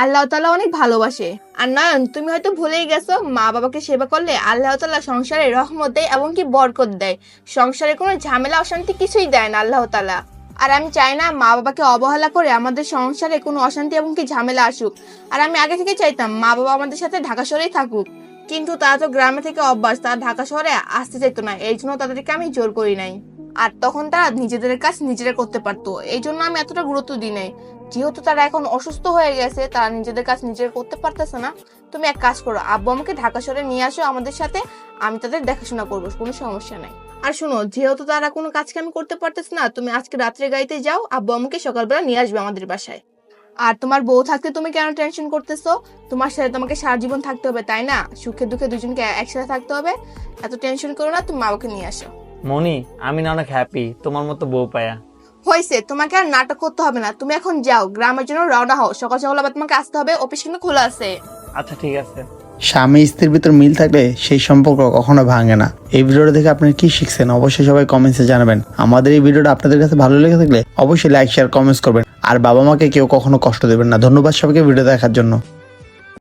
আল্লাহ তাআলা অনেক ভালোবাসে। আর নয়ন, তুমি হয়তো ভুলেই গেছো, মা বাবাকে সেবা করলে আল্লাহ তাআলা সংসারে রহমত দেয় এবং কি বরকত দেয়। সংসারে কোনো ঝামেলা অশান্তি কিছুই দেয় না আল্লাহ তাআলা। আর আমি চাই না মা বাবাকে অবহেলা করে আমাদের সংসারে কোনো অশান্তি এবং কি ঝামেলা আসুক। আর আমি আগে থেকে চাইতাম মা বাবা আমাদের সাথে ঢাকা শহরেই থাকুক, কিন্তু তারা তো গ্রামে থেকে অভ্যাস, তারা ঢাকা শহরে আসতে চাইতো না, এই জন্য তাদেরকে আমি জোর করি নাই। আর তখন তারা নিজেদের কাজ নিজেরা করতে পারতো, এই জন্য আমি এতটা গুরুত্ব দিই নাই। যেহেতু তারা এখন অসুস্থ হয়ে গেছে, তারা নিজেদের কাজ নিজেরা করতে পারতেছে না, তুমি এক কাজ করো, আব্বু আমাকে ঢাকা শহরে নিয়ে আসো আমাদের সাথে, আমি তাদের দেখাশোনা করবো, কোনো সমস্যা নাই। আর শোনো, যেহেতু তারা কোনো কাজ কাম করতে পারতেছে না, তুমি আজকে রাত্রে গাড়িতে যাও, আব্বু আমাকে সকালবেলা নিয়ে আসবে আমাদের বাসায়। আর তোমার বউ থাকতে তুমি কেন টেনশন করতেছো? তোমার সাথে তোমাকে সারা জীবন থাকতে হবে, তাই না? সুখে দুঃখে দুজনকে একসাথে থাকতে হবে, এত টেনশন করো না, তুমি মা বাবাকে নিয়ে আসো। মনি, আমি না অনেক হ্যাপি তোমার মতো বউ পায়া। হয়েছে, তোমাকে আর নাটক করতে হবে না, তুমি এখন যাও, গ্রামের জন্য রওনা হও, সকাল সকাল আবার তোমাকে আসতে হবে, অফিস কিন্তু খোলা আছে। আচ্ছা ঠিক আছে। স্বামী স্ত্রীর ভিতর মিল থাকলে সেই সম্পর্ক কখনো ভাঙে না। এই ভিডিওটা দেখে আপনি কি শিখছেন অবশ্যই সবাই কমেন্টসে জানাবেন। আমাদের এই ভিডিওটা আপনাদের কাছে ভালো লেগে থাকলে অবশ্যই লাইক শেয়ার কমেন্টস করবেন। আর বাবা মাকে কেউ কখনো কষ্ট দেবেন না। ধন্যবাদ সবাইকে ভিডিও দেখার জন্য।